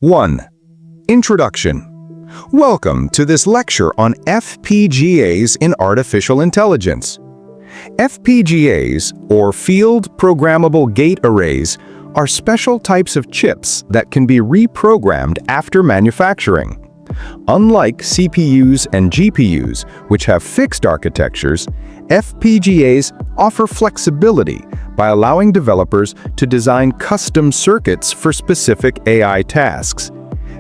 1. Introduction. Welcome to this lecture on FPGAs in artificial intelligence. FPGAs, or Field Programmable Gate Arrays, are special types of chips that can be reprogrammed after manufacturing. Unlike CPUs and GPUs, which have fixed architectures, FPGAs offer flexibility by allowing developers to design custom circuits for specific AI tasks.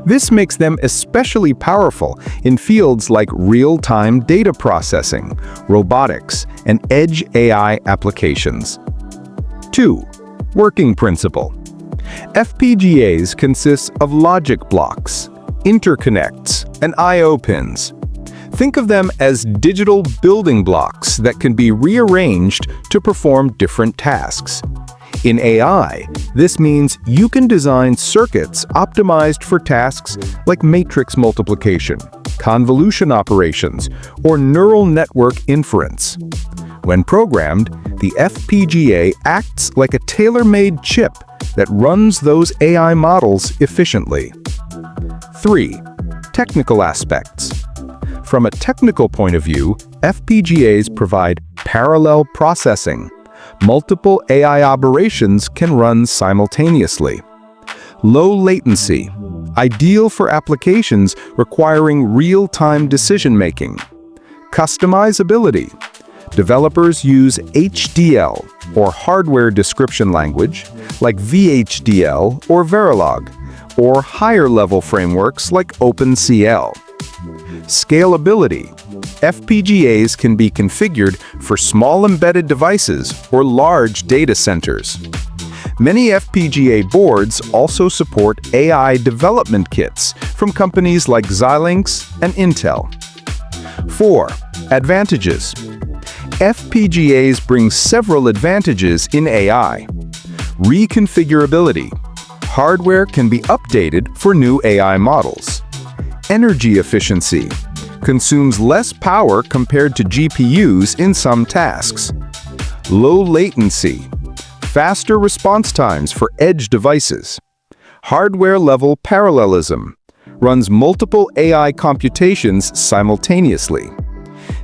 This makes them especially powerful in fields like real-time data processing, robotics, and edge AI applications. 2. Working principle. FPGAs consist of logic blocks, interconnects, and I/O pins. Think of them as digital building blocks that can be rearranged to perform different tasks. In AI, this means you can design circuits optimized for tasks like matrix multiplication, convolution operations, or neural network inference. When programmed, the FPGA acts like a tailor-made chip that runs those AI models efficiently. 3. Technical aspects. From a technical point of view, FPGAs provide parallel processing. Multiple AI operations can run simultaneously. Low latency, ideal for applications requiring real-time decision-making. Customizability. Developers use HDL, or hardware description language, like VHDL or Verilog, or higher-level frameworks like OpenCL. Scalability. FPGAs can be configured for small embedded devices or large data centers. Many FPGA boards also support AI development kits from companies like Xilinx and Intel. 4. Advantages. FPGAs bring several advantages in AI. Reconfigurability. Hardware can be updated for new AI models. Energy efficiency. Consumes less power compared to GPUs in some tasks. Low latency. Faster response times for edge devices. Hardware-level parallelism. Runs multiple AI computations simultaneously.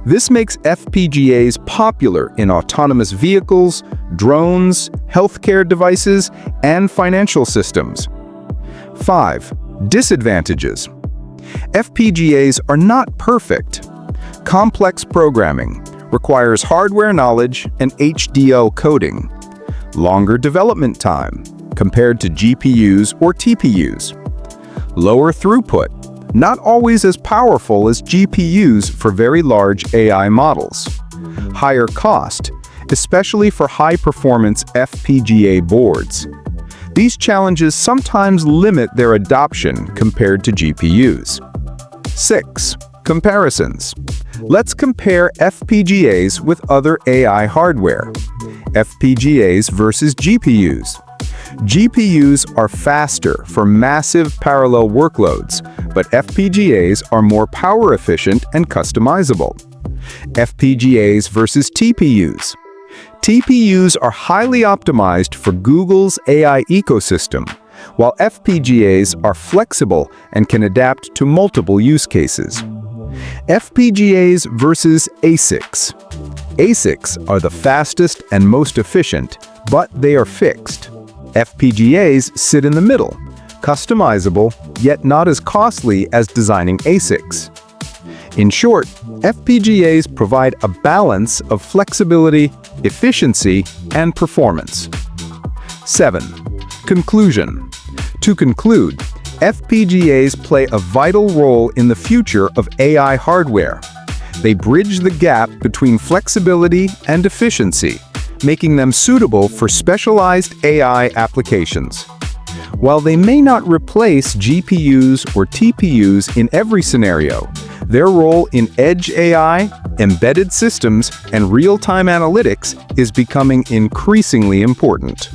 This makes FPGAs popular in autonomous vehicles, drones, healthcare devices, and financial systems. 5. Disadvantages. FPGAs are not perfect. Complex programming requires hardware knowledge and HDL coding. Longer development time compared to GPUs or TPUs. Lower throughput, not always as powerful as GPUs for very large AI models. Higher cost, especially for high-performance FPGA boards. These challenges sometimes limit their adoption compared to GPUs. 6. Comparisons. Let's compare FPGAs with other AI hardware. FPGAs versus GPUs. GPUs are faster for massive parallel workloads, but FPGAs are more power efficient and customizable. FPGAs versus TPUs. TPUs are highly optimized for Google's AI ecosystem, while FPGAs are flexible and can adapt to multiple use cases. FPGAs versus ASICs. ASICs are the fastest and most efficient, but they are fixed. FPGAs sit in the middle, customizable, yet not as costly as designing ASICs. In short, FPGAs provide a balance of flexibility, efficiency, and performance. 7. Conclusion. To conclude, FPGAs play a vital role in the future of AI hardware. They bridge the gap between flexibility and efficiency, making them suitable for specialized AI applications. While they may not replace GPUs or TPUs in every scenario, their role in edge AI, embedded systems, and real-time analytics is becoming increasingly important.